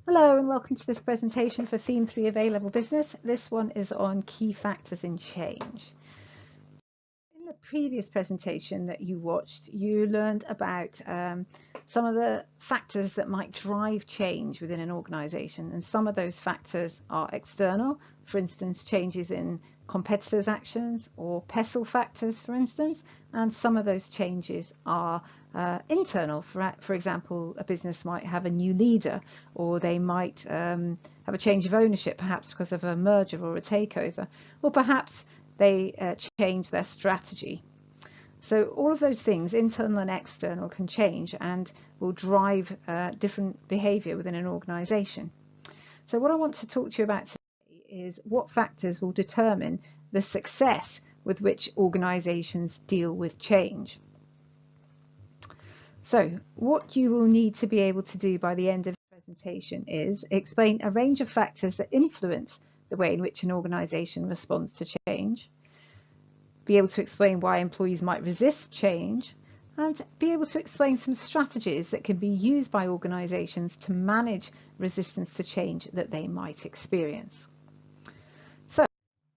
Hello and welcome to this presentation for Theme 3 of A-Level Business. This one is on key factors in change. In the previous presentation that you watched, you learned about some of the factors that might drive change within an organisation, and some of those factors are external, for instance changes in competitors' actions, or PESTLE factors for instance, and some of those changes are internal. For example, a business might have a new leader, or they might have a change of ownership, perhaps because of a merger or a takeover, or perhaps they change their strategy. So all of those things, internal and external, can change and will drive different behaviour within an organisation. So what I want to talk to you about today is what factors will determine the success with which organisations deal with change. So what you will need to be able to do by the end of the presentation is explain a range of factors that influence the way in which an organisation responds to change, be able to explain why employees might resist change, and be able to explain some strategies that can be used by organisations to manage resistance to change that they might experience. So,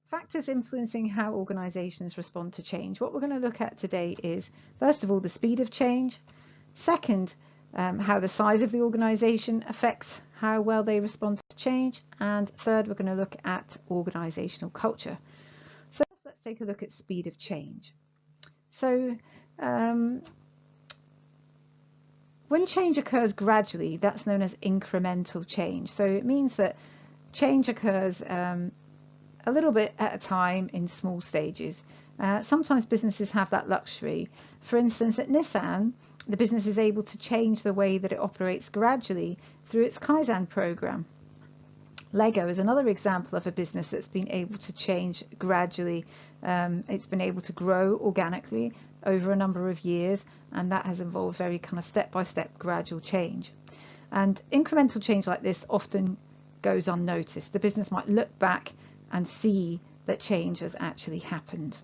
factors influencing how organisations respond to change. What we're going to look at today is, first of all, the speed of change. Second, how the size of the organisation affects how well they respond to change. And third, we're going to look at organisational culture. So let's take a look at speed of change. So when change occurs gradually, that's known as incremental change. So it means that change occurs a little bit at a time in small stages. Sometimes businesses have that luxury. For instance, at Nissan, the business is able to change the way that it operates gradually through its Kaizen program. Lego is another example of a business that's been able to change gradually. It's been able to grow organically over a number of years, and that has involved very kind of step-by-step gradual change. And incremental change like this often goes unnoticed. The business might look back and see that change has actually happened.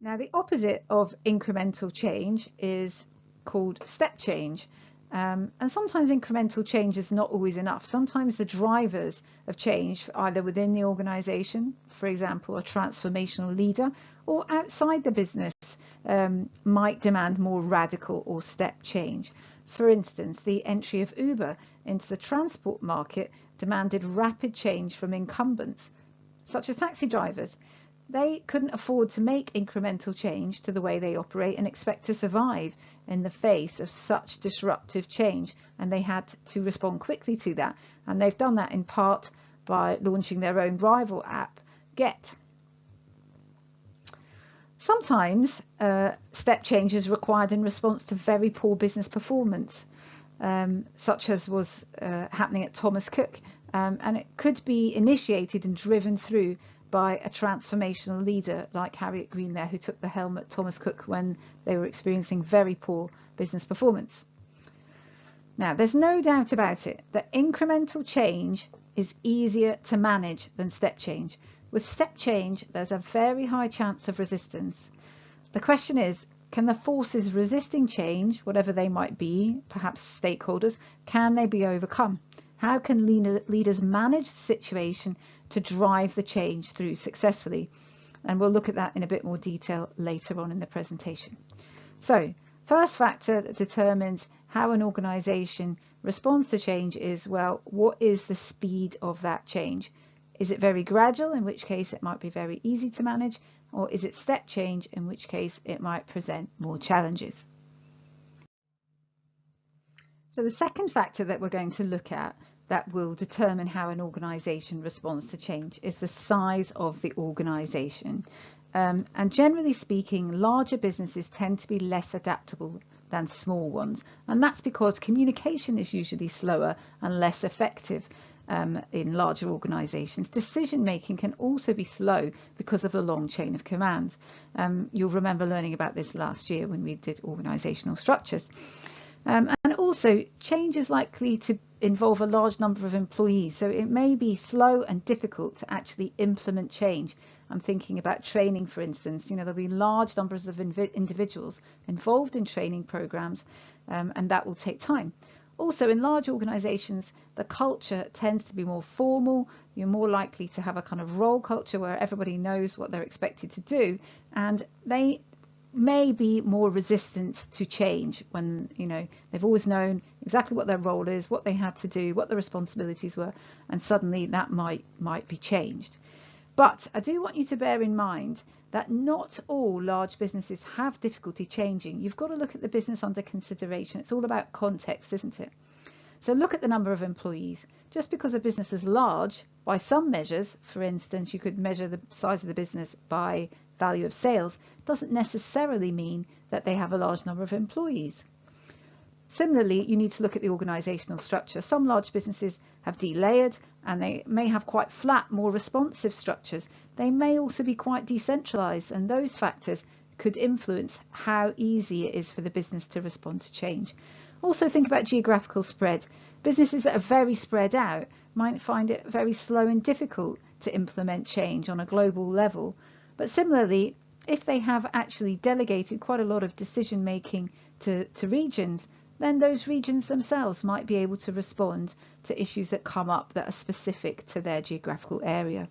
Now, the opposite of incremental change is called step change. And sometimes incremental change is not always enough. Sometimes the drivers of change, either within the organisation, for example, a transformational leader, or outside the business, might demand more radical or step change. For instance, the entry of Uber into the transport market demanded rapid change from incumbents, such as taxi drivers. They couldn't afford to make incremental change to the way they operate and expect to survive in the face of such disruptive change, and they had to respond quickly to that, and they've done that in part by launching their own rival app, Gett. Sometimes step change is required in response to very poor business performance, such as was happening at Thomas Cook, and it could be initiated and driven through by a transformational leader like Harriet Green there, who took the helm at Thomas Cook when they were experiencing very poor business performance. Now, there's no doubt about it that incremental change is easier to manage than step change. With step change, there's a very high chance of resistance. The question is, can the forces resisting change, whatever they might be, perhaps stakeholders, can they be overcome? How can leaders manage the situation to drive the change through successfully? And we'll look at that in a bit more detail later on in the presentation. So, first factor that determines how an organisation responds to change is, well, what is the speed of that change? Is it very gradual, in which case it might be very easy to manage, or is it step change, in which case it might present more challenges? So the second factor that we're going to look at that will determine how an organisation responds to change is the size of the organisation. And generally speaking, larger businesses tend to be less adaptable than small ones. And that's because communication is usually slower and less effective in larger organisations. Decision making can also be slow because of the long chain of command. You'll remember learning about this last year when we did organisational structures. And also, change is likely to involve a large number of employees, so it may be slow and difficult to actually implement change. I'm thinking about training, for instance. There'll be large numbers of individuals involved in training programs, and that will take time. Also, in large organizations, the culture tends to be more formal. You're more likely to have a kind of role culture where everybody knows what they're expected to do, and they may be more resistant to change when, you know, they've always known exactly what their role is, what they had to do, what the responsibilities were, and suddenly that might be changed. But I do want you to bear in mind that not all large businesses have difficulty changing. You've got to look at the business under consideration. It's all about context, isn't it? So look at the number of employees. Just because a business is large, by some measures, for instance, you could measure the size of the business by value of sales, doesn't necessarily mean that they have a large number of employees. Similarly, you need to look at the organizational structure. Some large businesses have delayered and they may have quite flat, more responsive structures. They may also be quite decentralized, and those factors could influence how easy it is for the business to respond to change. Also think about geographical spread. Businesses that are very spread out might find it very slow and difficult to implement change on a global level. But similarly, if they have actually delegated quite a lot of decision making to regions, then those regions themselves might be able to respond to issues that come up that are specific to their geographical area.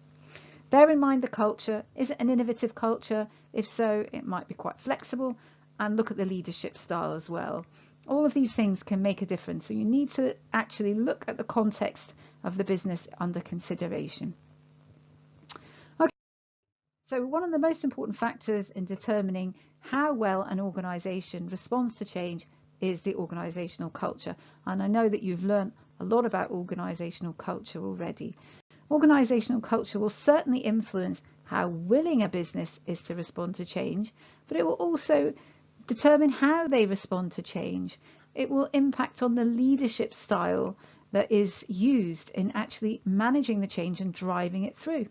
Bear in mind the culture. Is it an innovative culture? If so, it might be quite flexible. And look at the leadership style as well. All of these things can make a difference. So you need to actually look at the context of the business under consideration. Okay. So one of the most important factors in determining how well an organization responds to change is the organizational culture. And I know that you've learned a lot about organizational culture already. Organizational culture will certainly influence how willing a business is to respond to change, but it will also determine how they respond to change. It will impact on the leadership style that is used in actually managing the change and driving it through.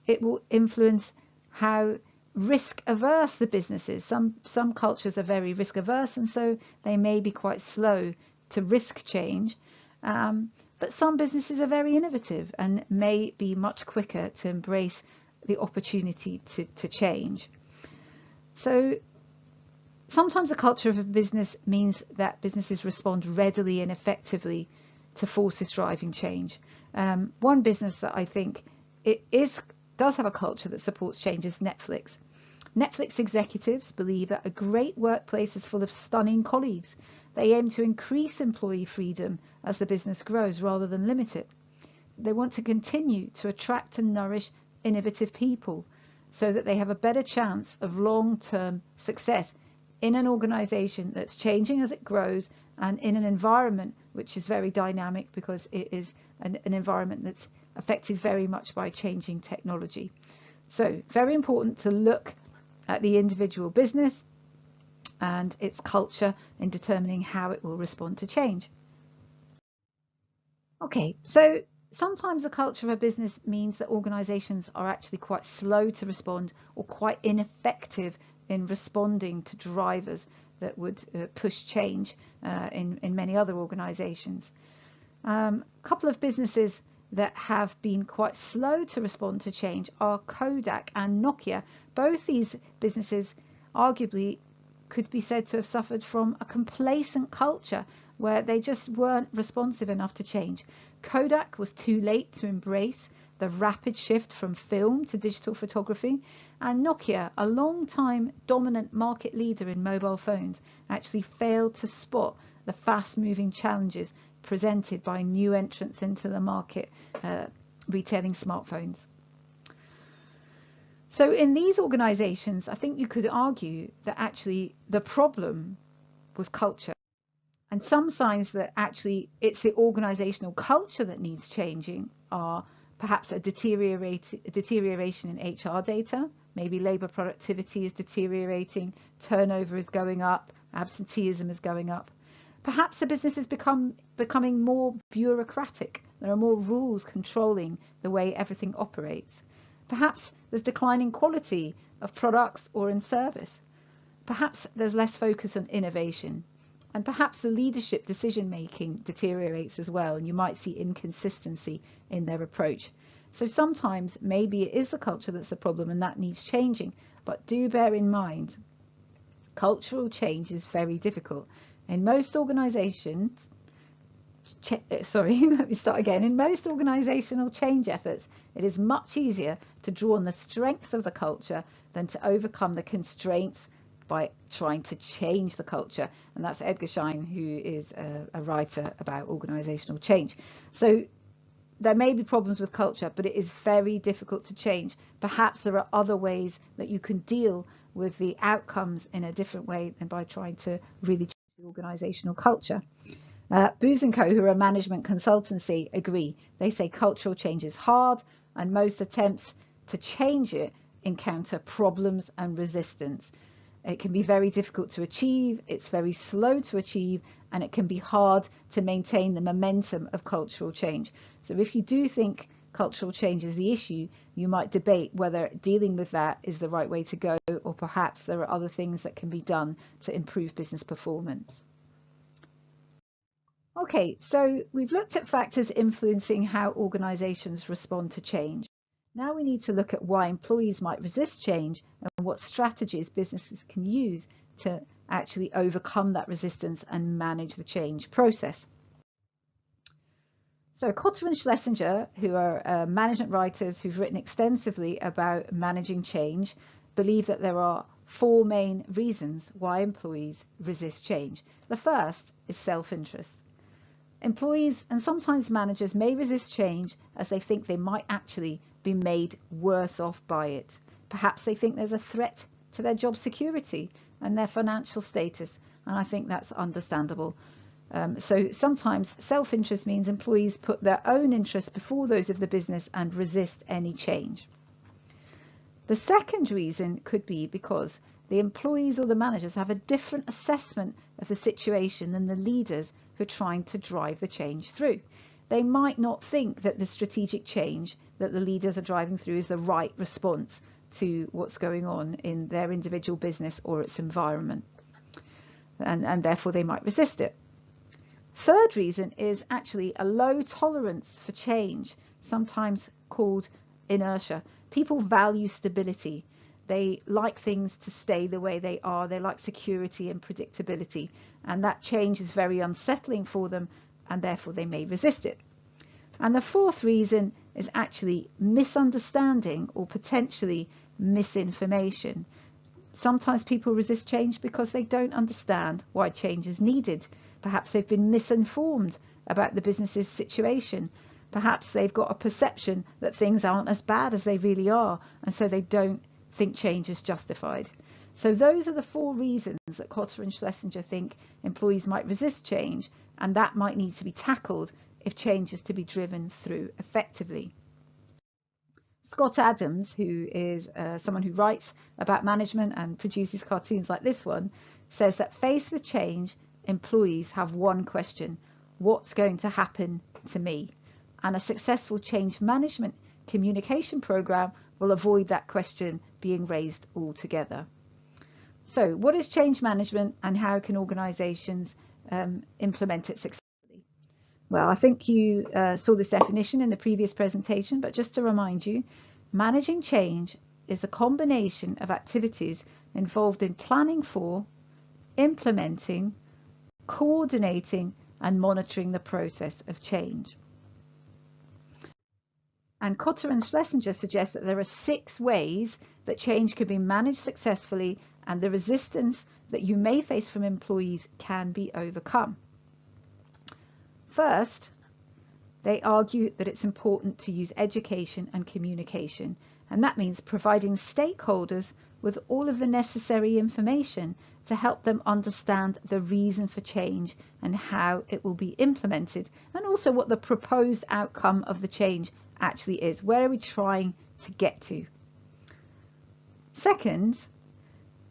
It will influence how risk averse the business is. Some cultures are very risk averse, and so they may be quite slow to risk change. But some businesses are very innovative and may be much quicker to embrace the opportunity to change. So sometimes the culture of a business means that businesses respond readily and effectively to forces driving change. One business that I think does have a culture that supports change is Netflix. Netflix executives believe that a great workplace is full of stunning colleagues. They aim to increase employee freedom as the business grows rather than limit it. They want to continue to attract and nourish innovative people so that they have a better chance of long-term success in an organization that's changing as it grows and in an environment which is very dynamic because it is an environment that's affected very much by changing technology. So very important to look at the individual business and its culture in determining how it will respond to change. Okay, so sometimes the culture of a business means that organizations are actually quite slow to respond or quite ineffective in responding to drivers that would push change in many other organizations. A couple of businesses that have been quite slow to respond to change are Kodak and Nokia. Both these businesses arguably could be said to have suffered from a complacent culture where they just weren't responsive enough to change. Kodak was too late to embrace the rapid shift from film to digital photography, and Nokia, a long-time dominant market leader in mobile phones, actually failed to spot the fast-moving challenges presented by new entrants into the market retailing smartphones. So in these organizations, I think you could argue that actually the problem was culture. And some signs that actually it's the organizational culture that needs changing are perhaps a deterioration in HR data. Maybe labor productivity is deteriorating, turnover is going up, absenteeism is going up. Perhaps the business is becoming more bureaucratic. There are more rules controlling the way everything operates. Perhaps there's declining quality of products or in service. Perhaps there's less focus on innovation. And perhaps the leadership decision making deteriorates as well, and you might see inconsistency in their approach. So sometimes maybe it is the culture that's the problem and that needs changing, but do bear in mind, cultural change is very difficult. In most organizations, let me start again. In most organizational change efforts, it is much easier to draw on the strengths of the culture than to overcome the constraints by trying to change the culture. And that's Edgar Schein, who is a writer about organizational change. So there may be problems with culture, but it is very difficult to change. Perhaps there are other ways that you can deal with the outcomes in a different way than by trying to really change the organizational culture. Booz & Co, who are a management consultancy, agree. They say cultural change is hard, and most attempts to change it encounter problems and resistance. It can be very difficult to achieve, it's very slow to achieve, and it can be hard to maintain the momentum of cultural change. So if you do think cultural change is the issue, you might debate whether dealing with that is the right way to go, or perhaps there are other things that can be done to improve business performance. Okay, so we've looked at factors influencing how organizations respond to change. Now we need to look at why employees might resist change and what strategies businesses can use to actually overcome that resistance and manage the change process. So Kotter and Schlesinger, who are management writers who've written extensively about managing change, believe that there are four main reasons why employees resist change. The first is self-interest. Employees and sometimes managers may resist change as they think they might actually be made worse off by it. Perhaps they think there's a threat to their job security and their financial status, and I think that's understandable. So sometimes self-interest means employees put their own interests before those of the business and resist any change. The second reason could be because the employees or the managers have a different assessment of the situation than the leaders who are trying to drive the change through. They might not think that the strategic change that the leaders are driving through is the right response to what's going on in their individual business or its environment, and therefore they might resist it. Third reason is actually a low tolerance for change, sometimes called inertia. People value stability. They like things to stay the way they are. They like security and predictability, and that change is very unsettling for them, and therefore they may resist it. And the fourth reason is actually misunderstanding or potentially misinformation. Sometimes people resist change because they don't understand why change is needed. Perhaps they've been misinformed about the business's situation. Perhaps they've got a perception that things aren't as bad as they really are, and so they don't think change is justified. So those are the four reasons that Kotter and Schlesinger think employees might resist change, and that might need to be tackled if change is to be driven through effectively. Scott Adams, who is someone who writes about management and produces cartoons like this one, says that faced with change, employees have one question: what's going to happen to me? And a successful change management communication program will avoid that question being raised altogether. So what is change management, and how can organizations implement it successfully? Well, I think you saw this definition in the previous presentation, but just to remind you, managing change is a combination of activities involved in planning for, implementing, coordinating, and monitoring the process of change. And Kotter and Schlesinger suggest that there are 6 ways that change can be managed successfully, and the resistance that you may face from employees can be overcome. First, they argue that it's important to use education and communication, and that means providing stakeholders with all of the necessary information to help them understand the reason for change and how it will be implemented, and also what the proposed outcome of the change actually is. Where are we trying to get to? Second,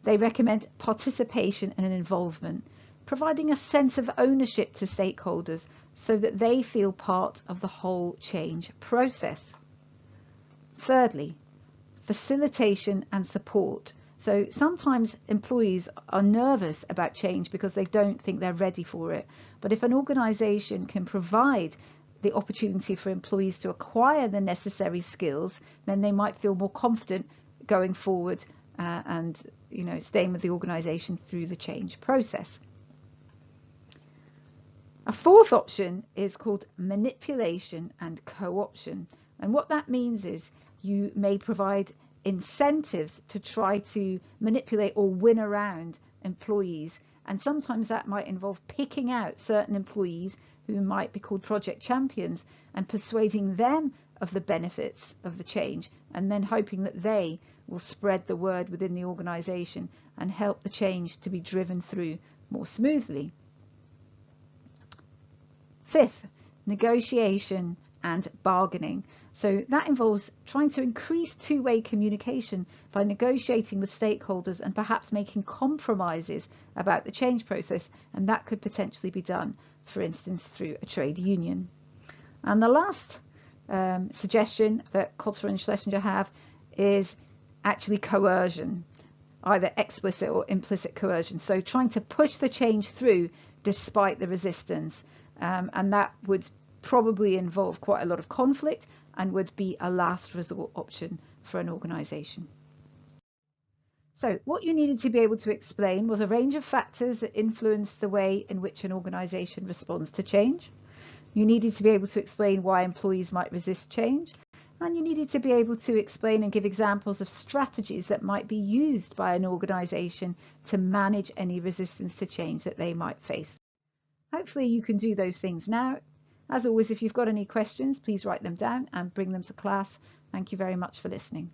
they recommend participation and involvement, providing a sense of ownership to stakeholders so that they feel part of the whole change process. Thirdly, facilitation and support. So sometimes employees are nervous about change because they don't think they're ready for it. But if an organization can provide the opportunity for employees to acquire the necessary skills, then they might feel more confident going forward and staying with the organization through the change process. A fourth option is called manipulation and co-option. And what that means is you may provide incentives to try to manipulate or win around employees. And sometimes that might involve picking out certain employees who might be called project champions and persuading them of the benefits of the change, and then hoping that they will spread the word within the organization and help the change to be driven through more smoothly. Fifth, negotiation and bargaining. So that involves trying to increase two-way communication by negotiating with stakeholders and perhaps making compromises about the change process, and that could potentially be done, for instance, through a trade union. And the last suggestion that Kotler and Schlesinger have is actually coercion, either explicit or implicit coercion. So trying to push the change through despite the resistance. And that would probably involve quite a lot of conflict and would be a last resort option for an organisation. So what you needed to be able to explain was a range of factors that influence the way in which an organisation responds to change. You needed to be able to explain why employees might resist change, and you needed to be able to explain and give examples of strategies that might be used by an organisation to manage any resistance to change that they might face. Hopefully you can do those things now. As always, if you've got any questions, please write them down and bring them to class. Thank you very much for listening.